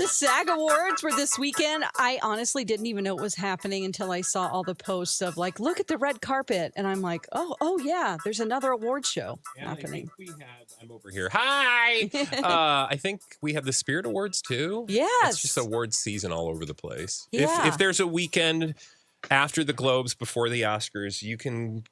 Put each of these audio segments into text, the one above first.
The SAG Awards were this weekend. I honestly didn't even know it was happening until I saw all the posts of like, look at the red carpet. And I'm like, oh yeah, there's another award show happening. I'm over here. Hi. I think we have the Spirit Awards too. Yes. It's just awards season all over the place. Yeah. If there's a weekend after the Globes, before the Oscars, you can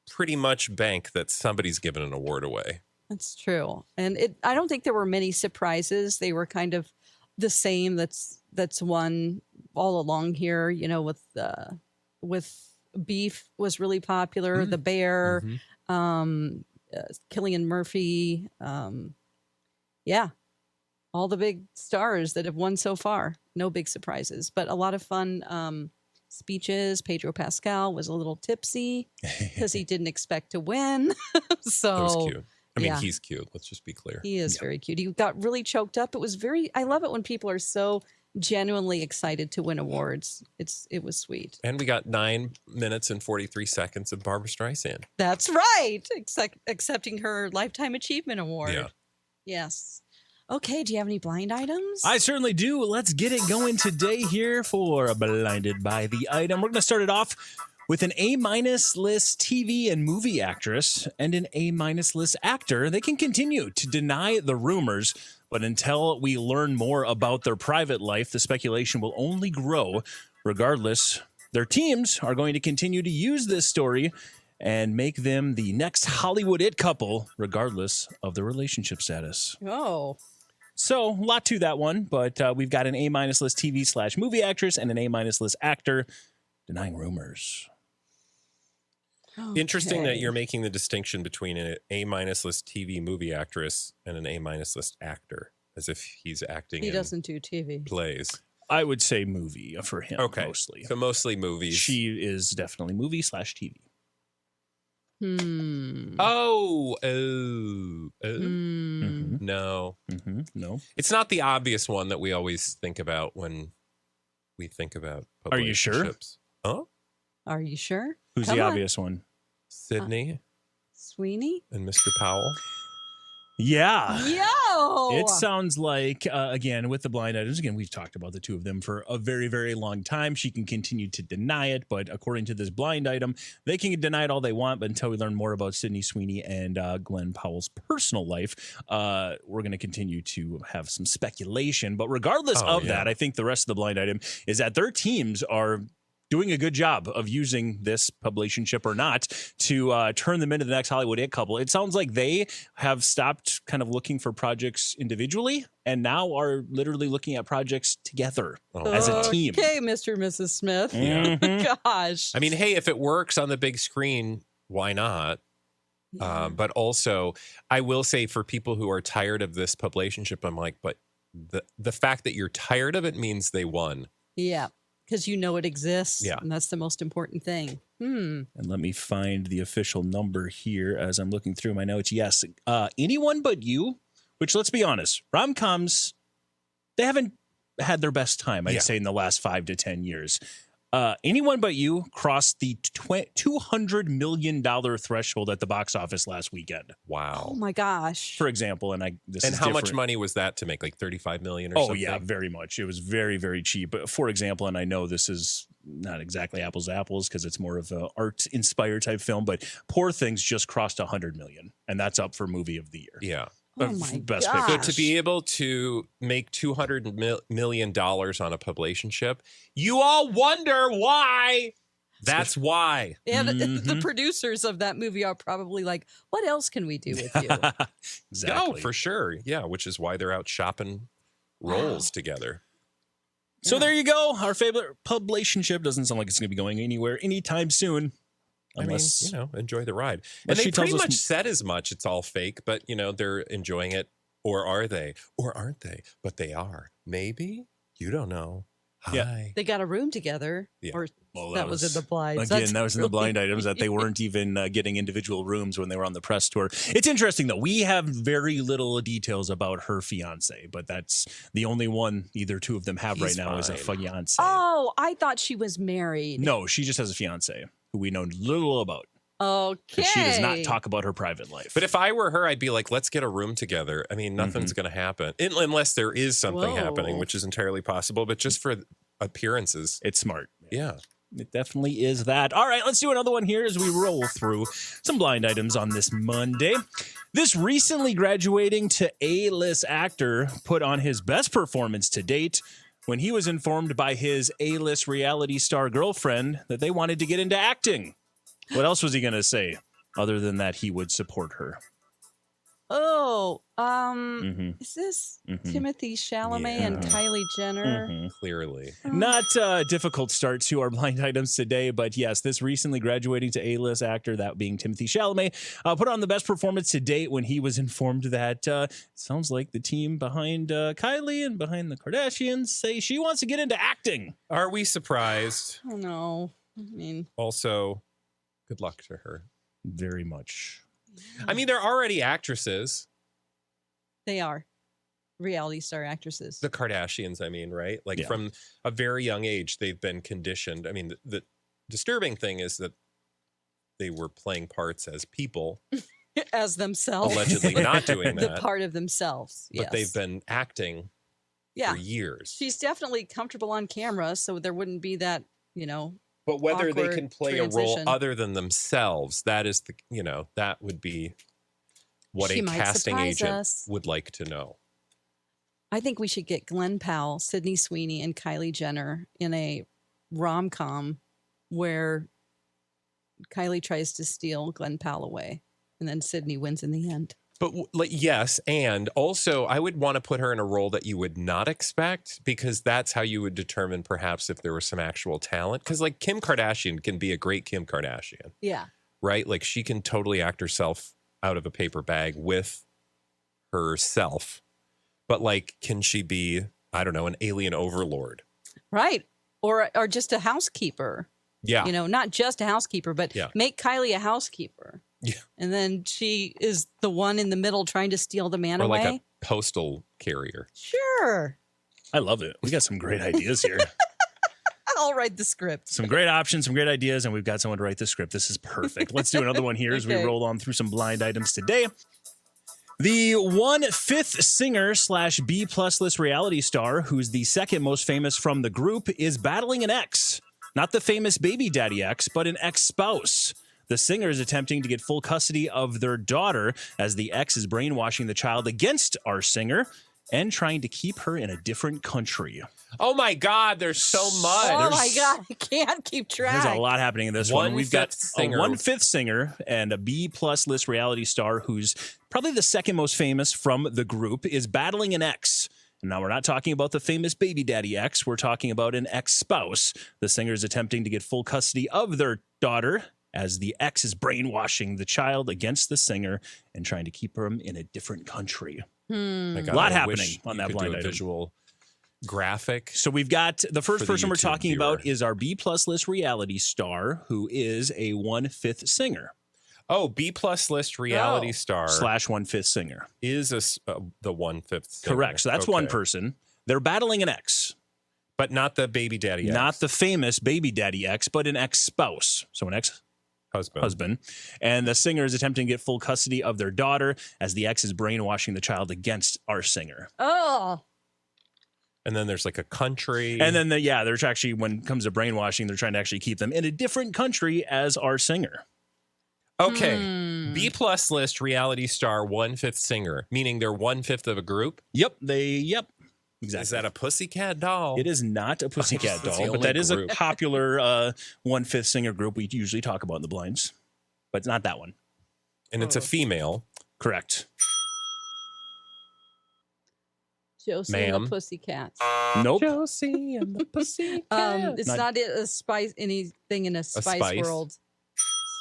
pretty much bank that somebody's giving an award away. That's true. And I don't think there were many surprises. They were kind of the same that's won all along here, you know, with Beef was really popular, The Bear, Cillian Murphy, yeah, all the big stars that have won so far. No big surprises, but a lot of fun speeches. Pedro Pascal was a little tipsy because he didn't expect to win. So that was cute. I mean, he's cute. Let's just be clear. He is very cute. He got really choked up. It was I love it when people are so genuinely excited to win awards. It was sweet. And we got 9 minutes and 43 seconds of Barbra Streisand. That's right. Accepting her Lifetime Achievement Award. Yeah. Yes. Okay, do you have any blind items? I certainly do. Let's get it going today here for Blinded by the Item. We're going to start it off with an A-minus list TV and movie actress and an A-minus list actor. They can continue to deny the rumors, but until we learn more about their private life, the speculation will only grow. Regardless, their teams are going to continue to use this story and make them the next Hollywood it couple, regardless of their relationship status. Oh. So, a lot to that one, but we've got an A-minus list TV/movie actress and an A-minus list actor denying rumors. Okay. Interesting that you're making the distinction between an A-minus list TV movie actress and an A-minus list actor, as if he's acting He doesn't do TV. plays. I would say movie for him, mostly. So mostly movies. She is definitely movie/TV. Oh. Mm-hmm. No. Mm-hmm. No. It's not the obvious one that we always think about when we think about Are you sure? relationships. Oh? Are you sure? Who's Come the on. obvious one? Sydney Sweeney? and Mr. Powell. Yeah. Yo! It sounds like, again, with the blind items, again, we've talked about the two of them for a very, very long time. She can continue to deny it, but according to this blind item, they can deny it all they want, but until we learn more about Sydney Sweeney and Glenn Powell's personal life, we're going to continue to have some speculation. But regardless of that, I think the rest of the blind item is that their teams are doing a good job of using this publicationship or not to turn them into the next Hollywood it couple. It sounds like they have stopped kind of looking for projects individually and now are literally looking at projects together as a team. Okay, Mr. and Mrs. Smith. Mhm. Gosh. I mean, hey, if it works on the big screen, why not? Yeah. But also, I will say for people who are tired of this publicationship, I'm like, but the fact that you're tired of it means they won. Yeah. Because you know it exists. Yeah. And that's the most important thing. And let me find the official number here as I'm looking through my notes. Yes, Anyone But You, which let's be honest, rom-coms, they haven't had their best time, I'd say, in the last 5 to 10 years. Anyone But You crossed the $200 million threshold at the box office last weekend. Wow. Oh my gosh. For example, and how much money was that to make? Like 35 million or something? Oh yeah, very much. It was very, very cheap. But for example, and I know this is not exactly apples to apples because it's more of an art-inspired type film, but Poor Things just crossed 100 million, and that's up for movie of the year. Yeah. Oh my Best gosh. Picture. So to be able to make $200 million on a publicationship, you all wonder why. That's why. And the producers of that movie are probably like, what else can we do with you? Exactly. No, for sure. Yeah, which is why they're out shopping roles together. So there you go. Our favorite publicationship doesn't sound like it's going to be going anywhere anytime soon. Unless, I mean, enjoy the ride. And they pretty much said as much. It's all fake, but, they're enjoying it. Or are they? Or aren't they? But they are. Maybe. You don't know. Hi. Yeah. They got a room together. Yeah. Or Well, that was in the blinds. Again, that was in the blind items that they weren't even getting individual rooms when they were on the press tour. It's interesting, though. We have very little details about her fiance, but that's the only one either two of them have right now is a fiance. Oh, I thought she was married. No, she just has a fiance who we know little about. Okay. She does not talk about her private life. But if I were her, I'd be like, let's get a room together. I mean, nothing's going to happen unless there is something happening, which is entirely possible. But just for appearances. It's smart. Yeah. It definitely is that. All right, let's do another one here as we roll through some blind items on this Monday. This recently graduating to A-list actor put on his best performance to date when he was informed by his A-list reality star girlfriend that they wanted to get into acting. What else was he going to say other than that he would support her? Oh, is this Timothy Chalamet and Kylie Jenner? Clearly. Not a difficult start to our blind items today, but yes, this recently graduating to A-list actor, that being Timothy Chalamet, put on the best performance to date when he was informed that it sounds like the team behind Kylie and behind the Kardashians say she wants to get into acting. Are we surprised? Oh, no. I mean, Also, good luck to her. Very much. I mean, they're already actresses. they are reality star actresses. The Kardashians, I mean, right? Like from a very young age, they've been conditioned. I mean, the disturbing thing is that they were playing parts as people. As themselves. Allegedly not doing that. The part of themselves. But they've been acting for years. She's definitely comfortable on camera, so there wouldn't be that, But whether they can play a role transition. other than themselves, that is that would be what She a might casting surprise agent us. would like to know. I think we should get Glenn Powell, Sydney Sweeney, and Kylie Jenner in a rom-com where Kylie tries to steal Glenn Powell away, and then Sydney wins in the end. But yes, and also I would want to put her in a role that you would not expect, because that's how you would determine perhaps if there was some actual talent. Because like Kim Kardashian can be a great Kim Kardashian. Yeah. Right? Like she can totally act herself out of a paper bag with herself. But like, can she be, I don't know, an alien overlord? Right. Or just a housekeeper. Yeah. Not just a housekeeper, but make Kylie a housekeeper. Yeah. And then she is the one in the middle trying to steal the man or away. like a postal carrier. Sure. I love it. We got some great ideas here. I'll write the script. Some great options, some great ideas, and we've got someone to write the script. This is perfect. Let's do another one here as we roll on through some blind items today. The 1/5 singer / B+ list reality star, who's the second most famous from the group, is battling an ex. Not the famous baby daddy ex, but an ex-spouse. The singer is attempting to get full custody of their daughter as the ex is brainwashing the child against our singer and trying to keep her in a different country. Oh my God, there's so much. Oh my God, I can't keep track. There's a lot happening in this one. We've got a 1/5 singer and a B+ list reality star who's probably the second most famous from the group is battling an ex. Now, we're not talking about the famous baby daddy ex. We're talking about an ex-spouse. The singer is attempting to get full custody of their daughter as the ex is brainwashing the child against the singer and trying to keep them in a different country. My God, A lot I happening wish on you that could blind do a item. visual graphic. So we've got the first For the person we're YouTube talking about viewer. is our B+ list reality star who is a 1/5 singer. Oh, B+ list reality star / 1/5 singer. is the 1/5 singer. Correct. So that's one person. They're battling an ex. But not the baby daddy ex. Not the famous baby daddy ex, but an ex-spouse. So an ex-husband. And the singer is attempting to get full custody of their daughter as the ex is brainwashing the child against our singer. Oh. And then there's like a country. And then, there's actually, when it comes to brainwashing, they're trying to actually keep them in a different country as our singer. Okay. B+ list reality star 1/5 singer, meaning they're 1/5 of a group. Yep. Exactly. Is that a pussycat doll? It is not a pussycat It's the doll, but only that is a group. popular 1/5 singer group we usually talk about in the blinds, but it's not that one. And it's a female. Correct. Josie and Ma'am. the Pussycats. Nope. Josie and the pussycat. It's not a spice, anything in a Spice Spice? World.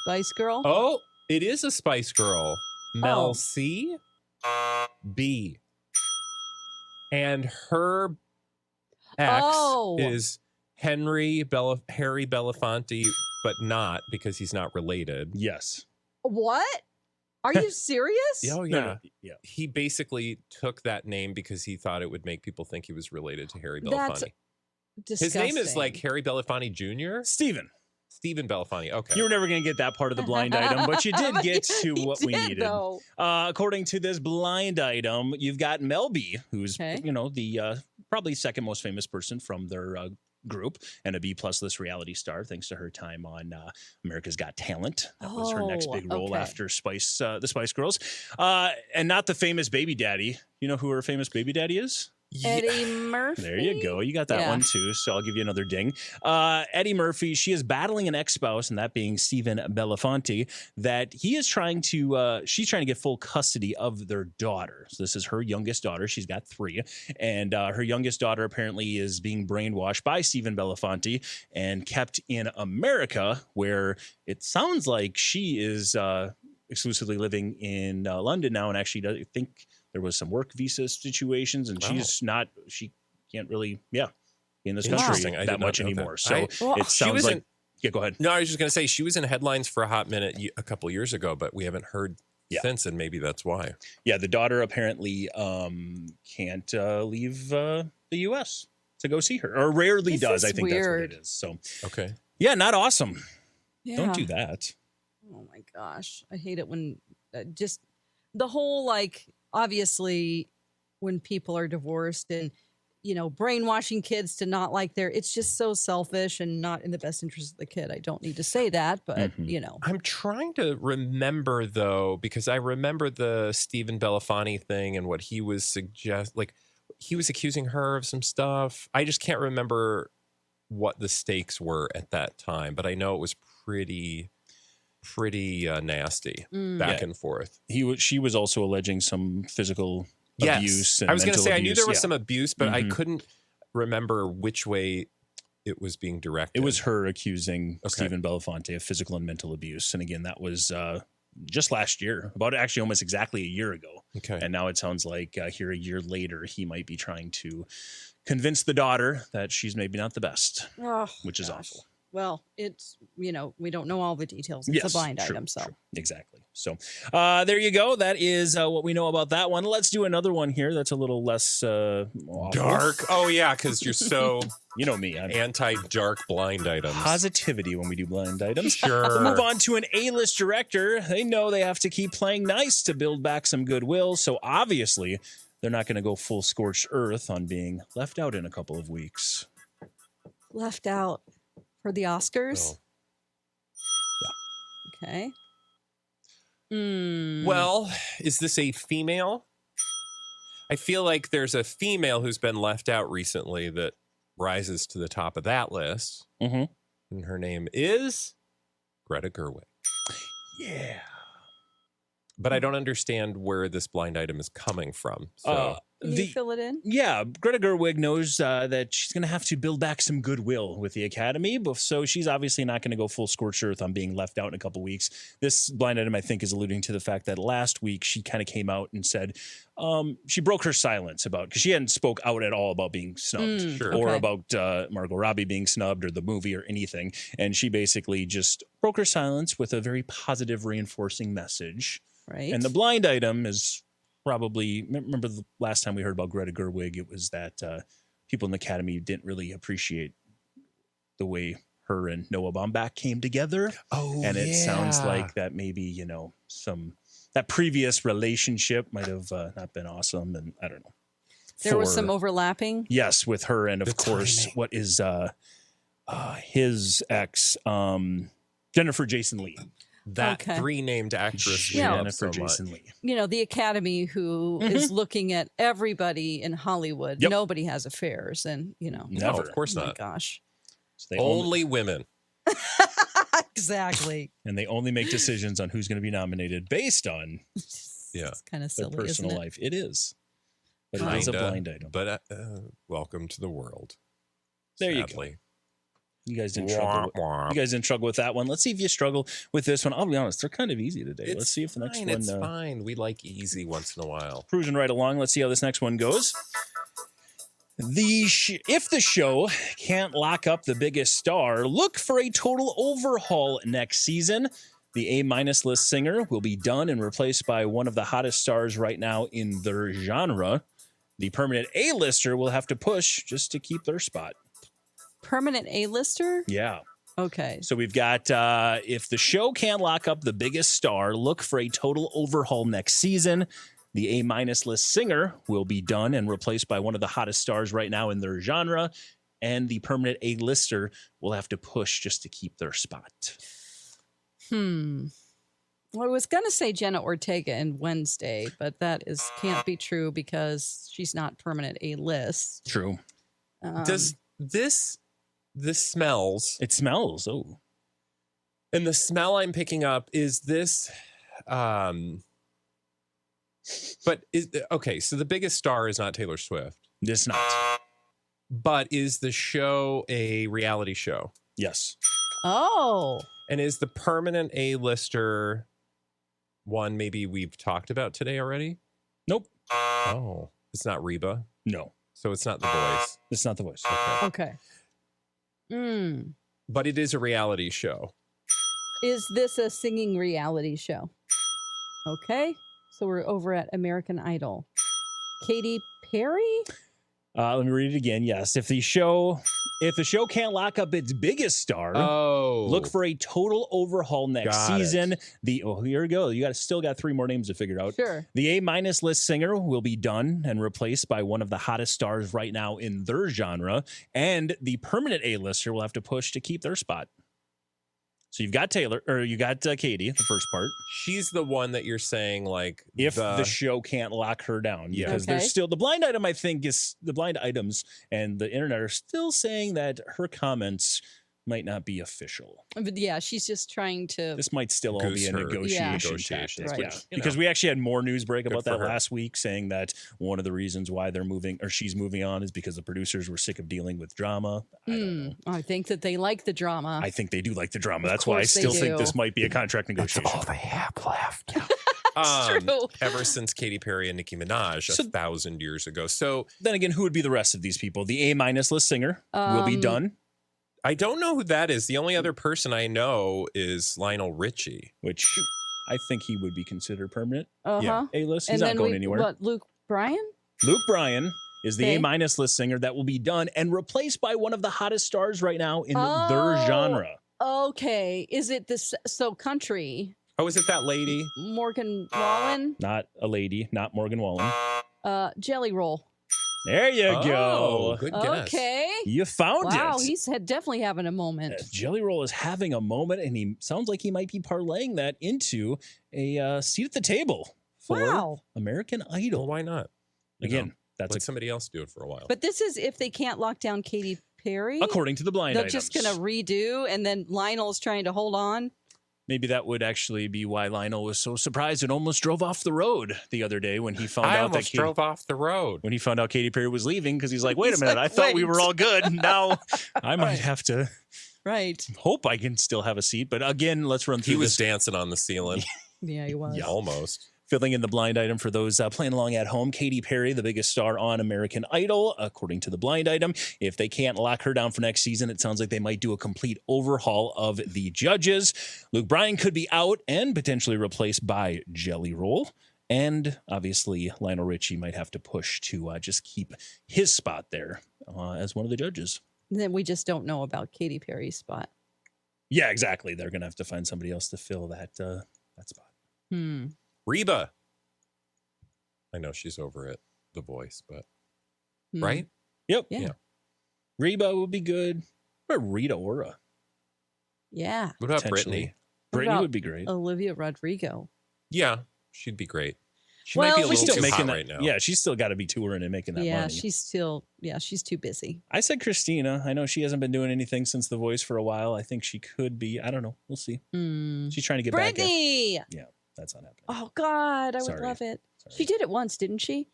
Spice Girl? Oh, it is a Spice Girl. Mel Oh. C. B. And her ex is Harry Belafonte, but not because he's not related. Yes. What? Are you serious? Oh, yeah. No, yeah. He basically took that name because he thought it would make people think he was related to Harry That's Belafonte. disgusting. His name is like Harry Belafonte Jr. Steven. Stephen Belafonte. Okay. You were never going to get that part of the blind item, but you did get to He what we did, needed. though. According to this blind item, you've got Mel B, who's Okay. the probably second most famous person from their group and a B-plus list reality star, thanks to her time on America's Got Talent. That was her next big role after the Spice Girls, and not the famous baby daddy. You know who her famous baby daddy is? Eddie Murphy. There you go. You got that one too. So I'll give you another ding. Eddie Murphy, she is battling an ex-spouse, and that being Stephen Belafonte, that he is trying to, she's trying to get full custody of their daughter. So this is her youngest daughter. She's got 3. And her youngest daughter apparently is being brainwashed by Stephen Belafonte and kept in America, where it sounds like she is exclusively living in London now, and actually I think there was some work visa situations, and she can't really, be in this country that much anymore. So it sounds like, go ahead. No, I was just going to say, she was in headlines for a hot minute a couple years ago, but we haven't heard since, and maybe that's why. Yeah, the daughter apparently can't leave the U.S. to go see her, or rarely does. I think weird. That's what it is. So, okay. Yeah, not awesome. Yeah. Don't do that. Oh my gosh. I hate it when just the whole, like, obviously when people are divorced and, brainwashing kids to not like it's just so selfish and not in the best interest of the kid. I don't need to say that, but I'm trying to remember though, because I remember the Stephen Belafonte thing and what he was he was accusing her of some stuff. I just can't remember what the stakes were at that time, but I know it was pretty nasty back and forth. She was also alleging some physical abuse. And I was going to say, I knew there was yeah. some abuse, but I couldn't remember which way it was being directed. It was her accusing Stephen Belafonte of physical and mental abuse. And again, that was just last year, about actually almost exactly a year ago. Okay. And now it sounds like here a year later, he might be trying to convince the daughter that she's maybe not the best, which is awful. Well, it's, we don't know all the details. It's a blind item. So exactly. So there you go. That is what we know about that one. Let's do another one here that's a little less dark. Oh, yeah, because you're so, you know me, I'm anti-dark blind items. Positivity when we do blind items. Sure. We'll move on to an A-list director. They know they have to keep playing nice to build back some goodwill. So obviously, they're not going to go full scorched earth on being left out in a couple of weeks. Left out. For the Oscars? Yeah. Okay. Well, is this a female? I feel like there's a female who's been left out recently that rises to the top of that list. Mm-hmm. And her name is Greta Gerwig. Yeah. But I don't understand where this blind item is coming from. So Can you fill it in? Yeah, Greta Gerwig knows that she's going to have to build back some goodwill with the Academy, so she's obviously not going to go full scorched earth on being left out in a couple weeks. This blind item, I think, is alluding to the fact that last week she kind of came out and said she broke her silence because she hadn't spoke out at all about being snubbed or about Margot Robbie being snubbed or the movie or anything. And she basically just broke her silence with a very positive, reinforcing message. Right. And the blind item is probably, remember the last time we heard about Greta Gerwig, it was that people in the Academy didn't really appreciate the way her and Noah Baumbach came together. Oh, and it sounds like that maybe, that previous relationship might have not been awesome. And I don't know. There was some overlapping. Yes, with her. And of course, what is his ex, Jennifer Jason Leigh. That three-named actress. Jennifer Jason Leigh. The Academy who is looking at everybody in Hollywood. Yep. Nobody has affairs. And, Never. No, of course not. Oh, my gosh. So only women. Exactly. And they only make decisions on who's going to be nominated based on It's kind of silly, their personal isn't it? life. It is. But it is a blind item. But welcome to the world. There Sadly. you go. You guys didn't struggle with that one. Let's see if you struggle with this one. I'll be honest, they're kind of easy today. Let's see if the next one... It's fine. We like easy once in a while. Cruising right along. Let's see how this next one goes. If the show can't lock up the biggest star, look for a total overhaul next season. The A- list singer will be done and replaced by one of the hottest stars right now in their genre. The permanent A-lister will have to push just to keep their spot. Permanent A-lister? Yeah. Okay. So we've got if the show can't lock up the biggest star, look for a total overhaul next season. The A- list singer will be done and replaced by one of the hottest stars right now in their genre. And the permanent A-lister will have to push just to keep their spot. Well, I was going to say Jenna Ortega in Wednesday, but that can't be true because she's not permanent A-list. True. Does this smells? It smells. Oh. And the smell I'm picking up is this. But okay, so the biggest star is not Taylor Swift. It's not. But is the show a reality show? Yes. Oh. And is the permanent A-lister one maybe we've talked about today already? Nope. Oh, it's not Reba. No. So it's not The Voice. It's not The Voice. Okay. But it is a reality show. Is this a singing reality show? Okay. So we're over at American Idol. Katy Perry? Let me read it again. Yes. If the show can't lock up its biggest star, look for a total overhaul next season. Here we go. You still got 3 more names to figure out. Sure. The A- list singer will be done and replaced by one of the hottest stars right now in their genre. And the permanent A-lister will have to push to keep their spot. So you've got Katie, the first part. She's the one that you're saying, like, if the show can't lock her down, because there's still the blind item. I think is the blind items, and the internet are still saying that her comments might not be official. But yeah, she's just trying to. This might still all be a negotiation Negotiations, tactic, right. because we actually had more news break about for that her. last week, saying that one of the reasons why they're moving or she's moving on is because the producers were sick of dealing with drama. I don't know. I think that they like the drama. I think they do like the drama. Of That's why I course they still think do. this might be a contract negotiation. all they have left. True. Ever since Katy Perry and Nicki Minaj 1,000 years ago. So then again, who would be the rest of these people? The A- list singer will be done. I don't know who that is. The only other person I know is Lionel Richie. Which I think he would be considered permanent. Uh-huh. A-list. He's not going anywhere. What, Luke Bryan? Luke Bryan is the Okay. A- list singer that will be done and replaced by one of the hottest stars right now in their genre. Okay. Is it this? So country. Oh, is it that lady? Morgan Wallen? Not a lady, not Morgan Wallen. Jelly Roll. There you Oh, go. good guess. Okay. You found Wow, it. he's definitely having a moment. Jelly Roll is having a moment, and he sounds like he might be parlaying that into a seat at the table for Wow. American Well, Idol. why not? Again, that's Let somebody else do it for a while. But this is if they can't lock down Katy Perry. according to the blind They're items. just going to redo, and then Lionel's trying to hold on. Maybe that would actually be why Lionel was so surprised and almost drove off the road the other day when he found I out that almost drove off the road. when he found out Katy Perry was leaving, because he's like, wait a He's minute, like, I thought we wait. were all good. Now I might Right. have to Right. hope I can still have a seat. But again, let's run through He was this. dancing on the ceiling. Yeah, he was. Yeah, almost. Filling in the blind item for those playing along at home, Katy Perry, the biggest star on American Idol, according to the blind item. If they can't lock her down for next season, it sounds like they might do a complete overhaul of the judges. Luke Bryan could be out and potentially replaced by Jelly Roll. And obviously, Lionel Richie might have to push to just keep his spot there as one of the judges. Then we just don't know about Katy Perry's spot. Yeah, exactly. They're going to have to find somebody else to fill that spot. Reba. I know she's over at The Voice, but Hmm. right? Yep. Yeah. Reba would be good. Or Rita Ora. Yeah. What about Potentially. Brittany? Brittany about would be great. Olivia Rodrigo. Yeah, she'd be great. She Well, might be a she's little still too hot that, right now. Yeah, she's still got to be touring and making that Yeah, money. she's too busy. I said Christina. I know she hasn't been doing anything since The Voice for a while. I think she could be. I don't know. We'll see. She's trying to get back. Brittany. That's not happening. Oh God, I would Sorry. love it. Sorry. She did it once, didn't she?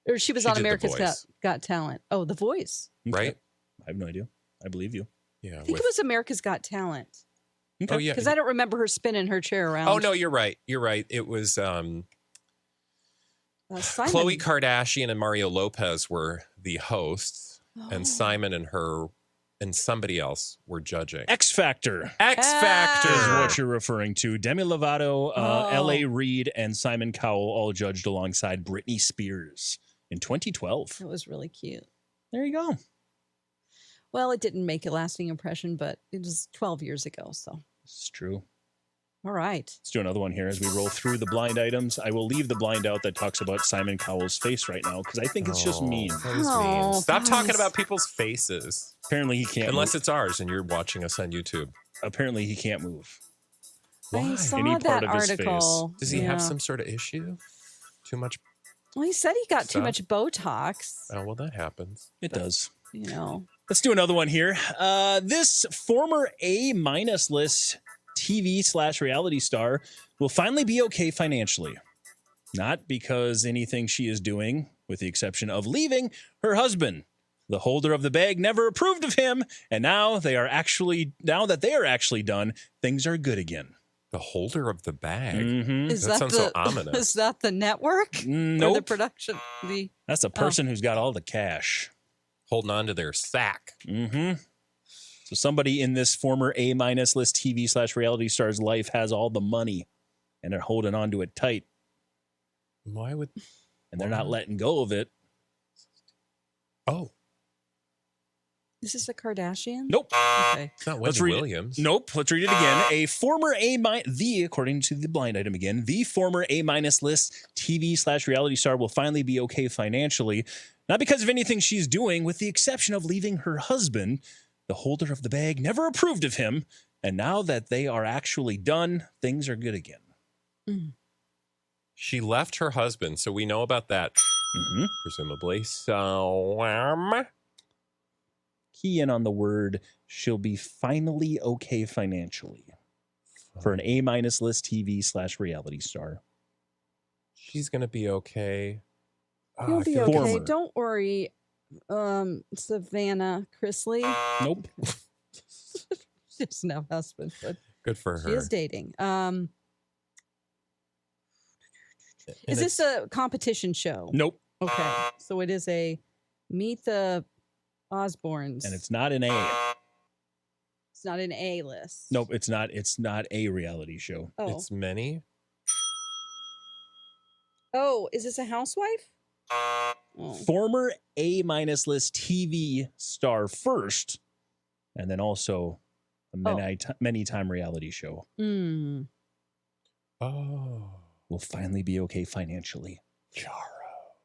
Or she was She on did The America's Voice. Got Talent. Oh, The Voice. Okay. Right? I have no idea. I believe you. Yeah. I think it was America's Got Talent. Oh, yeah. Because I don't remember her spinning her chair around. Oh, no, you're right. You're right. It was Simon. Khloe Kardashian and Mario Lopez were the hosts, Oh. and Simon and her and somebody else were judging. X Factor X is Factor. what you're referring to. Demi Lovato, Oh. L.A. Reid, and Simon Cowell all judged alongside Britney Spears in 2012. That was really cute. There you go. Well, it didn't make a lasting impression, but it was 12 years ago. So, It's true. all right. Let's do another one here as we roll through the blind items. I will leave the blind out that talks about Simon Cowell's face right now because I think it's just mean. That is Oh, mean. Stop talking guys. about people's faces. Apparently he can't Unless move. it's ours and you're watching us on YouTube. Apparently he can't move. I Why? saw Any that part of his article. Does he have Yeah. some sort of issue? Too much? Well, he said he got too stuff? much Botox. Oh, well, that happens. It does. You know. Let's do another one here. This former A-minus list TV/reality star will finally be okay financially. Not because anything she is doing, with the exception of leaving her husband. The holder of the bag never approved of him, and now that they are actually done, things are good again. The holder of the bag. Mhm. Is That that sounds the so ominous. Is that the network? Or the Nope. production? That's a person who's got all the cash. Holding on to their sack. Mm-hmm. So somebody in this former A-minus list TV/reality star's life has all the money, and they're holding on to it tight, Why would... and they're not letting go of it. Oh, Is this a Kardashian? Nope. Okay. it's not Let's Wendy read it. Williams. Nope. Let's read it again. A former according to the blind item again, the former A-minus list TV/reality star will finally be okay financially, not because of anything she's doing, with the exception of leaving her husband. The holder of the bag never approved of him, and now that they are actually done, things are good again. She left her husband, so we know about that, Mm-hmm. presumably. So, Key in on the word, she'll be finally okay financially for an A-minus list TV/reality star. she's going to be okay. Oh, You'll I be feel okay. like Former. Don't worry, Savannah Chrisley. Nope. She doesn't have a husband, but good for she her. is dating. And Is this a competition show? Nope. Okay, so it is a Meet the Osbournes. And it's not an A. It's not an A list. Nope, it's not. It's not a reality show. Oh, It's many? oh, is this a housewife? Oh. Former A-minus list TV star first, and then also a many-time reality show. Mm. Oh. Will finally be okay financially.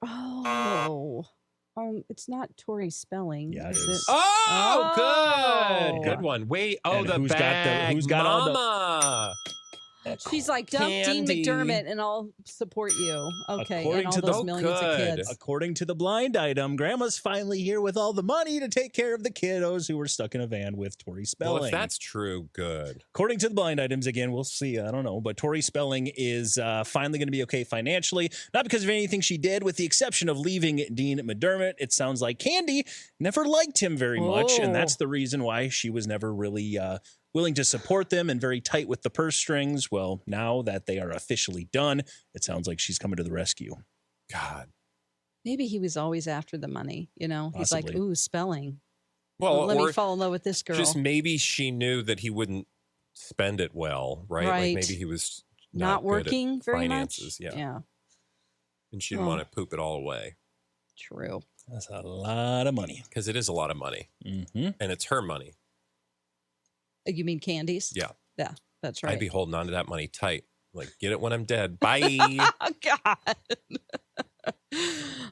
Oh. It's not Tori Spelling. Yeah, it is is. Oh, good. Oh. Good one. Wait. Oh, And the who's got bag. who's got all the- Mama. She's like, dump Dean Candy. McDermott and I'll support you. Okay. According and all to those the- millions of good. kids. According to the blind item, Grandma's finally here with all the money to take care of the kiddos who were stuck in a van with Tori Spelling. Well, if that's true, good. According to the blind items, again, we'll see. I don't know. But Tori Spelling is finally going to be okay financially, not because of anything she did, with the exception of leaving Dean McDermott. It sounds like Candy never liked him very much. And that's the reason why she was never really willing to support them and very tight with the purse strings. Well, now that they are officially done, it sounds like she's coming to the rescue. God. Maybe he was always after the money. You know, he's like, Possibly. ooh, spelling. Well, Let me or fall in love with this girl. just maybe she knew that he wouldn't spend it well, right? Right. Like maybe he was not good at working very finances, much. yeah. And she didn't Oh. want to poop it all away True. That's a lot of money. because it is a lot of money Mm-hmm. and it's her money. You mean candies? Yeah. Yeah, that's right. I'd be holding on to that money tight. Like, get it when I'm dead. Bye. Oh, God.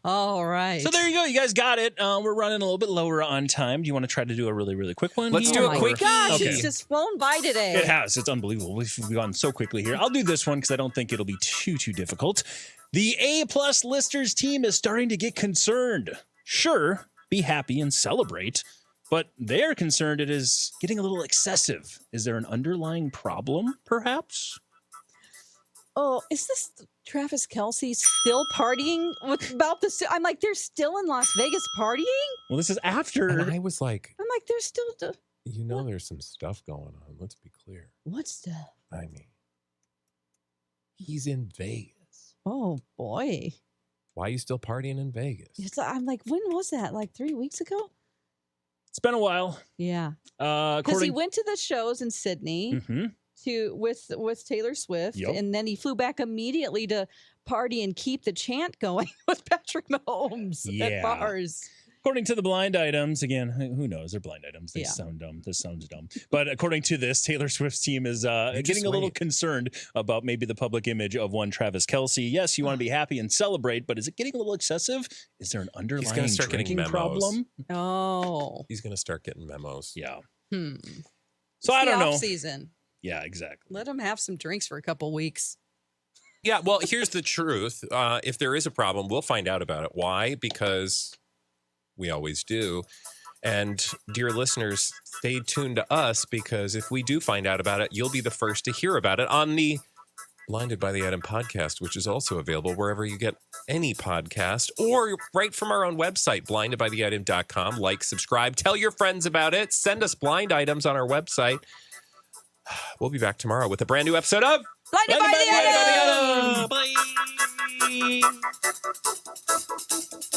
All right. So there you go. You guys got it. We're running a little bit lower on time. Do you want to try to do a really, really quick one? Let's here, do Oh a my quickie. gosh, Okay. it's just flown by today. It has. It's unbelievable. We've gone so quickly here. I'll do this one because I don't think it'll be too difficult. The A-plus listers team is starting to get concerned. Sure, be happy and celebrate, but they're concerned it is getting a little excessive. Is there an underlying problem, perhaps? Oh, is this Travis Kelce still partying with about this? I'm like, they're still in Las Vegas partying? Well, this is after. And I was like, I'm like, they're still. you know, there's some stuff going on. Let's be clear. What's the? I mean, he's in Vegas. Oh, boy. Why are you still partying in Vegas? I'm like, when was that? Like 3 weeks ago? It's been a while. Yeah. Because he According. went to the shows in Sydney. Mhm. with Taylor Swift, Yep. and then he flew back immediately to party and keep the chant going with Patrick Mahomes Yeah. at bars. According to the blind items, again, who knows? They're blind items. They Yeah. sound dumb. This sounds dumb. But according to this, Taylor Swift's team is just getting a little wait. concerned about maybe the public image of one Travis Kelce. Yes, you want to be happy and celebrate, but is it getting a little excessive? Is there an underlying start getting drinking memos. problem? Oh. He's going to start getting memos. Yeah. Hmm. So I don't know. Season. Yeah, exactly. Let him have some drinks for a couple weeks. Yeah, well, here's the truth. If there is a problem, we'll find out about it. Why? Because we always do. And dear listeners, stay tuned to us, because if we do find out about it, you'll be the first to hear about it on the Blinded by the Item podcast, which is also available wherever you get any podcast, or right from our own website, blindedbytheitem.com. Like, subscribe, tell your friends about it, send us blind items on our website. We'll be back tomorrow with a brand new episode of Blinded by the Item! Bye.